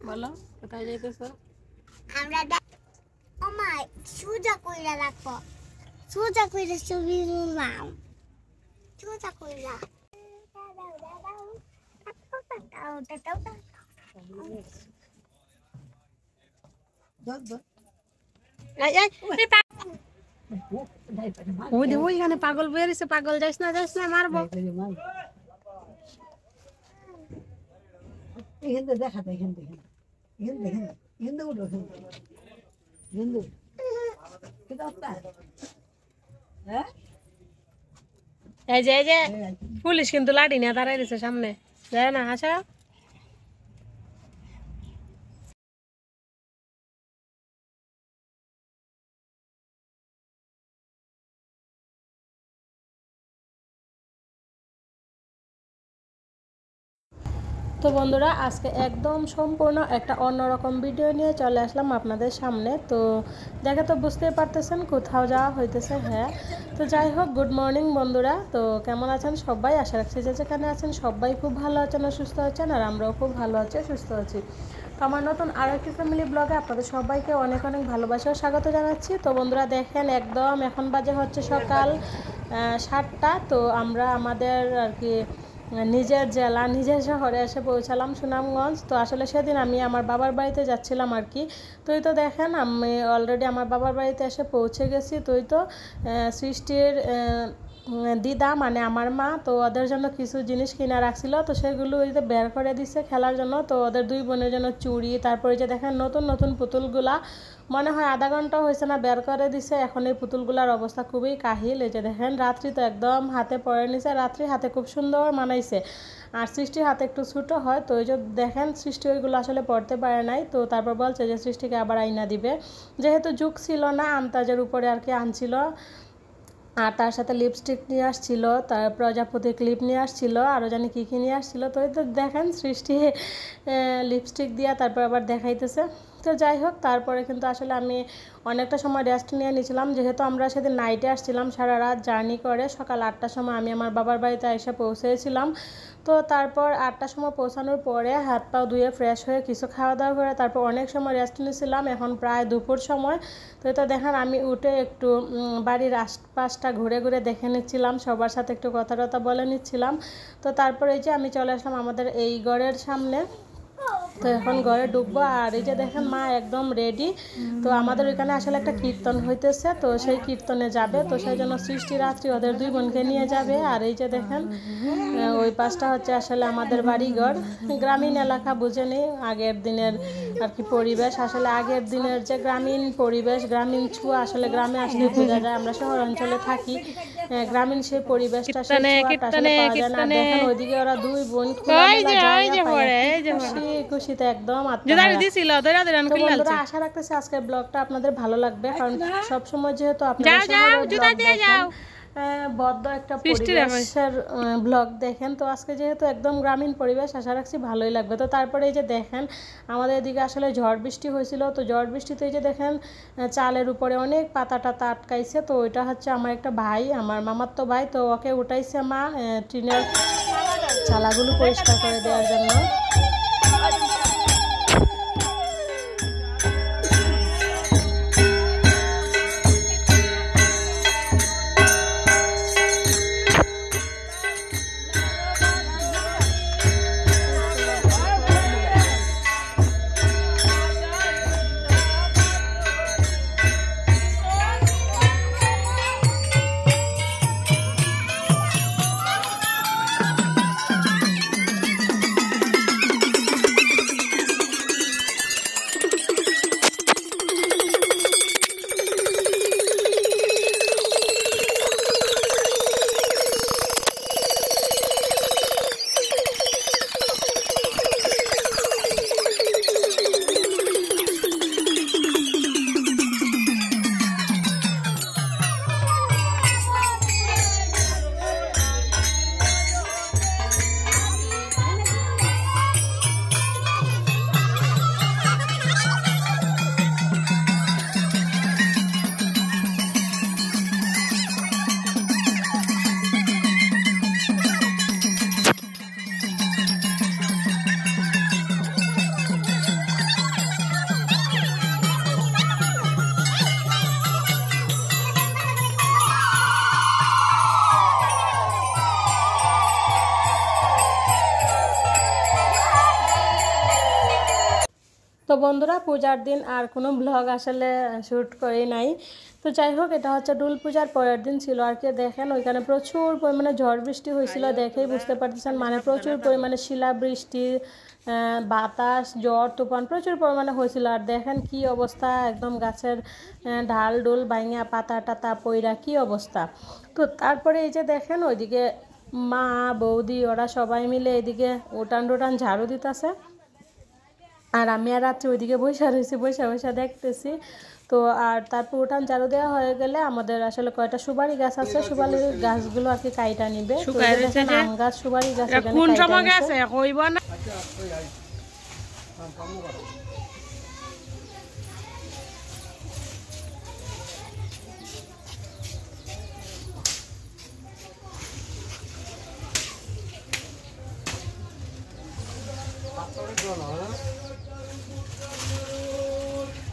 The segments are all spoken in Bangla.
বলো কোথায় যাইতেছো? আমরা ওমা সোজা কইরা রাখো, সোজা কইরা ছবি নিলাম, সোজা কইরা ওইখানে পাগল বেরিয়েছে, পাগল যাইস না মারবো। দেখা দেখেন এই যে পুলিশ কিন্তু লাঠি নিয়ে দাঁড়াই দিছে সামনে, যায় না আসা। তো বন্ধুরা আজকে একদম সম্পূর্ণ একটা অন্যরকম ভিডিও নিয়ে চলে আসলাম আপনাদের সামনে। তো দেখে তো বুঝতেই পারতেছেন কোথাও যাওয়া হইতেছে। হ্যাঁ, তো যাই হোক, গুড মর্নিং বন্ধুরা। তো কেমন আছেন সবাই? আশা রাখছি যে যেখানে আছেন সবাই খুব ভালো আছেন আর সুস্থ আছেন, আর আমরাও খুব ভালো আছি সুস্থ আছি। তো আমার নতুন আরও একটি ফ্যামিলি ব্লগে আপনাদের সবাইকে অনেক অনেক ভালোবাসা ও স্বাগত জানাচ্ছি। তো বন্ধুরা দেখেন একদম এখন বাজে হচ্ছে সকাল 7টা। তো আমরা আমাদের আর কি নিজের জেলা নিজের শহরে এসে পৌঁছালাম সুনামগঞ্জ। তো আসলে সেদিন আমি আমার বাবার বাড়িতে যাচ্ছিলাম আর কি। তো এই তো দেখেন আমি অলরেডি আমার বাবার বাড়িতে এসে পৌঁছে গেছি। তো এই তো সৃষ্টির দিদা মানে আমার মা, তো ওদের জন্য কিছু জিনিস কিনে রাখছিল, তো সেগুলো ওই যে বের করে দিচ্ছে খেলার জন্য। তো ওদের দুই বোনের জন্য চুড়ি, তারপরে যে দেখেন নতুন নতুন পুতুলগুলা মনে হয় আধা ঘন্টা হয়েছে না বের করে দিছে। এখন এই পুতুলগুলার অবস্থা খুবই কাহিল। এই যে দেখেন রাত্রি তো একদম হাতে পরে নিছে, রাত্রি হাতে খুব সুন্দর মানাইছে। আর সৃষ্টির হাতে একটু ছোটো হয়, তো ওই যে দেখেন সৃষ্টি ওইগুলো আসলে পড়তে পারে নাই। তো তারপর বলছে যে সৃষ্টিকে আবার আইনা দিবে, যেহেতু যুগ ছিল না আন্তাজের উপরে আর কি আনছিল। আর তার সাথে লিপস্টিক নিয়ে আসছিল, তার প্রজাপতি ক্লিপ নিয়ে আসছিল, আরও জানি কী নিয়ে আসছিল। তো এই তো দেখেন সৃষ্টি লিপস্টিক দিয়া তারপর আবার দেখাইতেছে। তো যাই হোক, তারপরে কিন্তু আসলে আমি অনেকটা সময় রেস্ট নিয়ে নিয়েছিলাম, যেহেতু আমরা সেদিন নাইটে আসছিলাম সারা রাত জার্নি করে। সকাল 8টার সময় আমি আমার বাবার বাড়িতে এসে পৌঁছেছিলাম। তো তারপর 8টার সময় পৌঁছানোর পরে হাত পাও ধুয়ে ফ্রেশ হয়ে কিছু খাওয়া দাওয়া করে তারপর অনেক সময় রেস্ট নিয়েছিলাম। এখন প্রায় দুপুর সময়। তো এটা দেখেন আমি উঠে একটু বাড়ির আশপাশটা ঘুরে ঘুরে দেখে নিচ্ছিলাম, সবার সাথে একটু কথা টথা বলে নিচ্ছিলাম। তো তারপরে এই যে আমি চলে আসলাম আমাদের এই ঘরের সামনে। তো এখন ঘরে ঢুকবো। আর এই যে দেখেন মা একদম রেডি। তো আমাদের ওইখানে আসলে একটা কীর্তন হইতেছে, তো সেই কীর্তনে যাবে। তো সেই জন্য সৃষ্টি রাত্রি ওদের দুই বোনকে নিয়ে যাবে। আর এই যে দেখেন ওই পাশটা হচ্ছে আসলে আমাদের বাড়িঘর, গ্রামীণ এলাকা বুঝেনি আগের দিনের আর কি পরিবেশ। আসলে আগের দিনের যে গ্রামীণ পরিবেশ, গ্রামীণ ছোঁয়া আসলে গ্রামে আসলে বোঝা যায়। আমরা শহর অঞ্চলে থাকি, গ্রামীণ সেই পরিবেশটা সেই ছোঁয়াটা আসলে পাওয়া যায় না। দেখেন ওইদিকে ওরা দুই বোন খুশিতে একদম বন্ধুরা। আশা রাখতেছি আজকের ব্লগটা আপনাদের ভালো লাগবে, কারণ সবসময় যেহেতু আপনারা বদ্ধ একটা পরিবেশের ব্লগ দেখেন, তো আজকে যেহেতু একদম গ্রামীণ পরিবেশ আশা রাখছি ভালোই লাগবে। তো তারপরে এই যে দেখেন আমাদের এদিকে আসলে ঝড় বৃষ্টি হয়েছিল। তো ঝড় বৃষ্টিতে এই যে দেখেন চালের উপরে অনেক পাতা টাতা আটকাইছে। তো ওইটা হচ্ছে আমার একটা ভাই, আমার মামার তো ভাই, তো ওকে উঠাইছে মা টিনের চালাগুলো পরিষ্কার করে দেওয়ার জন্য। তো বন্ধুরা পূজার দিন আর কোনো ব্লগ আসলে শ্যুট করি নাই। তো যাই হোক, এটা হচ্ছে ডুল পূজার পরের দিন ছিল আর কি। দেখেন ওইখানে প্রচুর পরিমাণে ঝড় বৃষ্টি হয়েছিল, দেখেই বুঝতে পারতেছেন, মানে প্রচুর পরিমাণে শিলা বৃষ্টি, বাতাস, ঝড় তুফান প্রচুর পরিমাণে হয়েছিল। আর দেখেন কি অবস্থা, একদম গাছের ঢাল ডুল ভাঙিয়া পাতা টাতা পইরা কি অবস্থা। তো তারপরে এই যে দেখেন ওইদিকে মা বৌদি ওরা সবাই মিলে এদিকে উঠান টুটান ঝাড়ু দিতেছে, আর আমি আর রাত্রে ওইদিকে বসে রয়েছি, বসে দেখতেছি। তো আর তারপর উঠান ঝাড়ু দেওয়া হয়ে গেলে আমাদের আসলে কয়টা সুপারি গাছ আছে, সুপারি গাছগুলো আর কি কাইটা নিবে। আম গাছ, সুপারি গাছ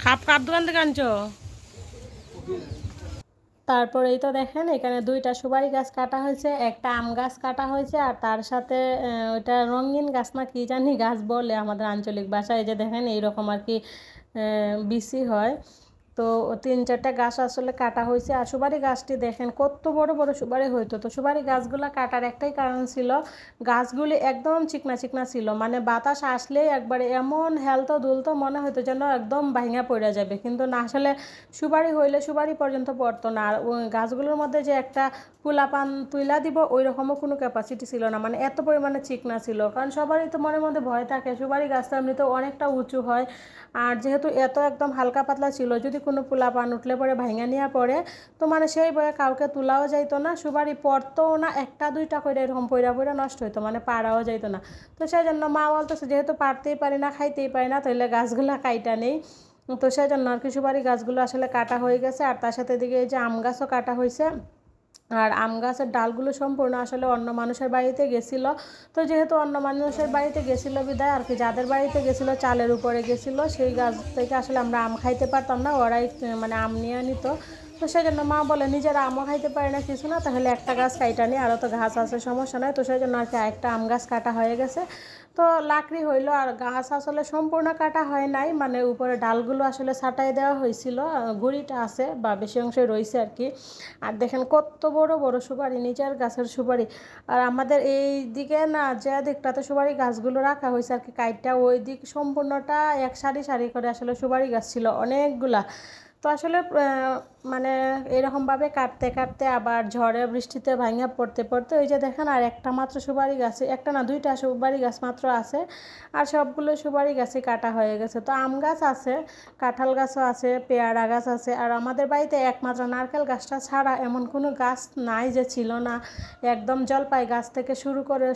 খাপ কার দোকান থেকে আনছো? তারপর এই তো দেখেন এখানে দুইটা সুপারি গাছ কাটা হয়েছে, একটা আম গাছ কাটা হয়েছে, আর তার সাথে ওইটা রঙিন গাছ না কি জানি গাছ বলে আমাদের আঞ্চলিক ভাষায়। এই যে দেখেন এইরকম আর কি বিসি হয়। তো 3-4টা গাছ আসলে কাটা হয়েছে। আর সুপারি গাছটি দেখেন কত বড় বড় সুপারি হইতো। তো সুপারি গাছগুলো কাটার একটাই কারণ ছিল, গাছগুলি একদম চিকনা চিকনা ছিল, মানে বাতাস আসলেই একবারে এমন হেলতো দুলতো মনে হতো যেন একদম ভাঙা পড়ে যাবে, কিন্তু না, আসলে সুপারি হইলে সুপারি পর্যন্ত পড়তো না। আর ওই গাছগুলোর মধ্যে যে একটা ফুলাপান তুইলা দিব ওই রকমও কোনো ক্যাপাসিটি ছিল না, মানে এত পরিমাণে চিকনা ছিল। কারণ সবারই তো মনের মধ্যে ভয় থাকে, সুপারি গাছটা এমনিতেও অনেকটা উঁচু হয়, আর যেহেতু এত একদম হালকা পাতলা ছিল, যদি কোনো পোলাপান উঠলে পরে ভাঙা নিয়ে পড়ে তো মানে সেই বয়ে কাউকে তোলাও যাইতো না, সুপারি পড়তোও না, 1টা 2টা করে এরকম পইরা পইরা নষ্ট হইতো, মানে পাড়াও যাইতো না। তো সেই জন্য মা বলতেছে যেহেতু পারতেই পারি না, খাইতেই পারি না, তাহলে গাছগুলা কাইটা নেই। তো সেই জন্য আর কি সুপারি গাছগুলো আসলে কাটা হয়ে গেছে। আর তার সাথে দিকে এই যে আম গাছও কাটা হয়েছে। আর আম গাছের ডালগুলো সম্পূর্ণ আসলে অন্য মানুষের বাড়িতে গেছিলো। তো যেহেতু অন্য মানুষের বাড়িতে গেছিলো বিদায় আর কি, যাদের বাড়িতে গেছিলো চালের উপরে গেছিলো, সেই গাছ থেকে আসলে আমরা আম খাইতে পারতাম না, ওরাই মানে আম নিয়ে নিত। তো সেই জন্য মা বলে নিজেরা আমও খাইতে পারে না কিছু না, তাহলে একটা গাছ কাইটা নিয়ে, আরও তো গাছ আছে সমস্যা নয়। তো সেই জন্য আর কি একটা আম গাছ কাটা হয়ে গেছে। তো লাকড়ি হইলো, আর গাছ আসলে সম্পূর্ণ কাটা হয় নাই, মানে উপরে ডালগুলো আসলে ছাটাই দেওয়া হয়েছিল, গুঁড়িটা আছে বা বেশি অংশে রয়েছে আর কি। আর দেখেন কত বড় বড় সুপারি, নিচের গাছের সুপারি। আর আমাদের এই দিকে না যে দিকটাতে সুপারি গাছগুলো রাখা হয়েছে আর কি কাইটটা, ওই দিক সম্পূর্ণটা এক সারি সারি করে আসলে সুপারি গাছ ছিল অনেকগুলা। তো আসলে মানে এরকমভাবে কাটতে কাটতে আবার ঝড়ে বৃষ্টিতে ভাঙা পড়তে পড়তে ওই যে দেখেন আর একটা মাত্র সুপারি গাছে, একটা না 2টা সুপারি গাছ মাত্র আছে, আর সবগুলো সুপারি গাছে কাটা হয়ে গেছে। তো আম গাছ আছে, কাঁঠাল গাছও আছে, পেয়ারা গাছ আছে, আর আমাদের বাড়িতে একমাত্র নারকেল গাছটা ছাড়া এমন কোনো গাছ নাই যে ছিল না। একদম জলপাই গাছ থেকে শুরু করে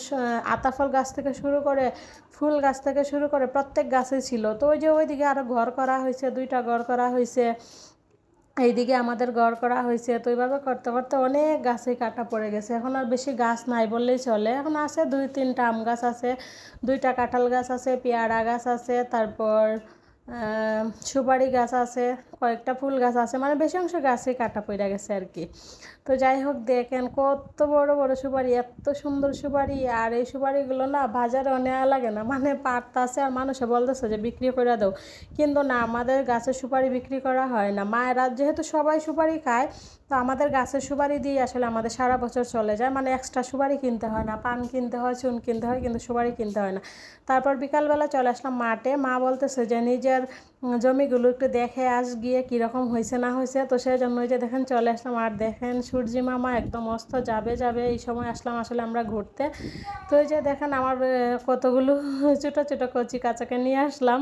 আতাফল গাছ থেকে শুরু করে ফুল গাছ থেকে শুরু করে প্রত্যেক গাছে ছিল। তো ওই যে ওইদিকে আরও ঘর করা হয়েছে, 2টা ঘর করা হয়েছে, এইদিকে আমাদের ঘর করা হয়েছে। তো এইভাবে করতে করতে অনেক গাছই কাটা পড়ে গেছে, এখন আর বেশি গাছ নাই বললেই চলে। এখন আছে 2-3টা আম গাছ আছে, 2টা কাঁঠাল গাছ আছে, পেয়ারা গাছ আছে, তারপর সুপারি গাছ আছে, কয়েকটা ফুল গাছ আছে, মানে বেশি অংশ গাছই কাটা পড়ে গেছে আর কি। তো যাই হোক দেখেন কত বড় বড় সুপারি, এত সুন্দর সুপারি। আর এই সুপারিগুলো না বাজারে নেওয়া লাগে না, মানে পারতাছে আর মানুষে বলতেছে যে বিক্রি করে দাও, কিন্তু না, আমাদের গাছের সুপারি বিক্রি করা হয় না। মায়েরা যেহেতু সবাই সুপারি খায়, তো আমাদের গাছের সুপারি দিয়ে আসলে আমাদের সারা বছর চলে যায়, মানে এক্সট্রা সুপারি কিনতে হয় না, পান কিনতে হয়, চুন কিনতে হয়, কিন্তু সুপারি কিনতে হয় না। তারপর বিকালবেলা চলে আসলাম মাঠে, মা বলতেছে যে নিজের জমিগুলো একটু দেখে আস গিয়ে কীরকম হয়েছে না হয়েছে। তো সেই জন্য যে দেখেন চলে আসলাম। আর দেখেন সূর্যি মামা একদম অস্ত যাবে যাবে এই সময় আসলাম আসলে আমরা ঘুরতে। তো এই যে দেখেন আমার কতগুলো ছোটো ছোটো কচি কাচাকে নিয়ে আসলাম।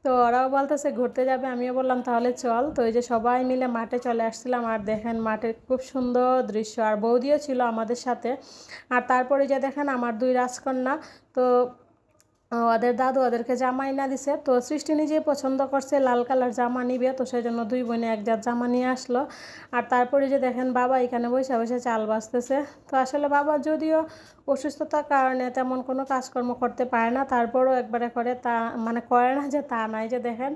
তো ওরাও বলতেছে ঘুরতে যাবে, আমিও বললাম তাহলে চল। তো এই যে সবাই মিলে মাঠে চলে আসছিলাম, আর দেখেন মাঠের খুব সুন্দর দৃশ্য, আর বৌদিও ছিল আমাদের সাথে। আর তারপরে যে দেখেন আমার 2 রাজকন্যা, তো ওদের দাদু ওদেরকে জামা এনে দিছে। তো সৃষ্টি নিজেই পছন্দ করছে লাল কালার জামা নিবে, তো সেই জন্য 2 বোনে এক জাত জামা নিয়ে আসলো। আর তারপরে যে দেখেন বাবা এখানে বসে বসে চাল বাছতেছে। তো আসলে বাবা যদিও অসুস্থতার কারণে তেমন কোনো কাজকর্ম করতে পারে না, তারপরও একবারে করে, তা মানে করে না যে তা নাই। যে দেখেন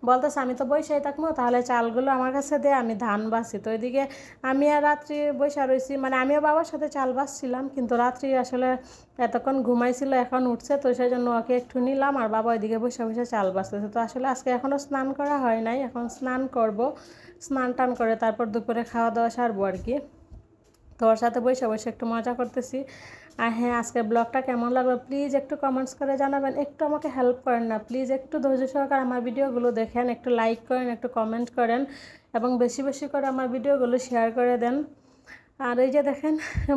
বলতেছে আমি তো বসেই থাকবো, তাহলে চালগুলো আমার কাছে দে, আমি ধান বাছি। তো এদিকে আমি আর রাত্রি বসে রয়েছি, মানে আমিও বাবার সাথে চাল বাছছিলাম, কিন্তু রাত্রি আসলে এতক্ষণ ঘুমাইছিল, এখন উঠছে। তো সেই জন্য ওকে একটু নিলাম আর বাবা ওইদিকে বসে বসে চাল বাছতেছে। তো আসলে আজকে এখনও স্নান করা হয় নাই, এখন স্নান করব, স্নান টান করে তারপর দুপুরে খাওয়া দাওয়া সারবো আর কি। তো ওর সাথে বসে বসে একটু মজা করতেছি। আর হ্যাঁ, আজকের ব্লগটা কেমন লাগলো প্লিজ একটু কমেন্টস করে জানাবেন, একটু আমাকে হেল্প করেন না প্লিজ, একটু ধৈর্য সহকারে আমার ভিডিওগুলো দেখেন, একটু লাইক করেন, একটু কমেন্ট করেন এবং বেশি বেশি করে আমার ভিডিওগুলো শেয়ার করে দেন। আর এই যে দেখেন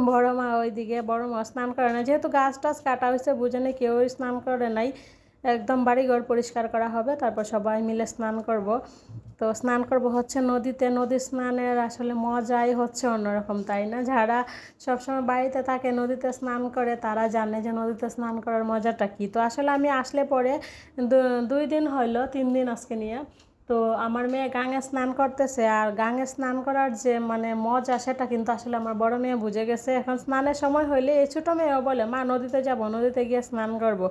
বড় মা ওইদিকে, বড় মা স্নান করে না, যেহেতু গাছ টাছ কাটা হয়েছে বুঝে নেই, কেউই স্নান করে নাই। একদম বাড়িঘর পরিষ্কার করা হবে, তারপর সবাই মিলে স্নান করব। তো স্নান করব হচ্ছে নদীতে, নদী স্নানের আসলে মজাই হচ্ছে অন্যরকম, তাই না? যারা সবসময় বাড়িতে থাকে নদীতে স্নান করে তারা জানে যে নদীতে স্নান করার মজাটা কী। তো আসলে আমি আসলে পরে 2 দিন হইলো, 3 দিন আজকে নিয়ে। তো আমার মেয়ে গাঙে স্নান করতেছে, আর গাঙে স্নান করার যে মানে মজা সেটা কিন্তু আসলে আমার বড় মেয়ে বুঝে গেছে। এখন স্নানের সময় হইলে এই ছোটো মেয়েও বলে মা নদীতে যাব, নদীতে গিয়ে স্নান করব।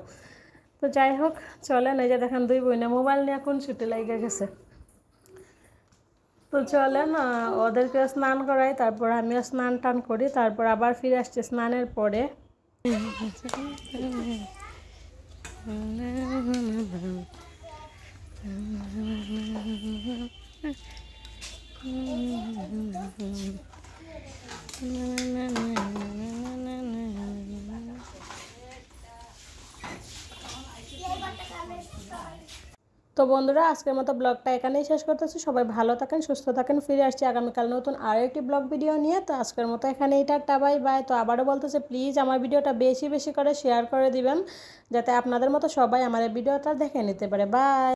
তো যাই হোক চলেন, এই যে দেখেন 2 বোনে মোবাইল নিয়ে কোন ছুটি লেগে গেছে। তো চলেন ওদেরকে স্নান করাই, তারপর আমিও স্নান টান করি, তারপর আবার ফিরে আসছি স্নানের পরে। তো বন্ধুরা আজকের মতো ব্লগটা এখানেই শেষ করতেছি। সবাই ভালো থাকেন, সুস্থ থাকেন, ফিরে আসছি আগামীকাল নতুন আরও একটি ব্লগ ভিডিও নিয়ে। তো আজকের মতো এখানেই টাটা, বাই বাই। তো আবারও বলতেছে প্লিজ আমার ভিডিওটা বেশি বেশি করে শেয়ার করে দিবেন, যাতে আপনাদের মতো সবাই আমার এই ভিডিওটা দেখে নিতে পারে। বাই।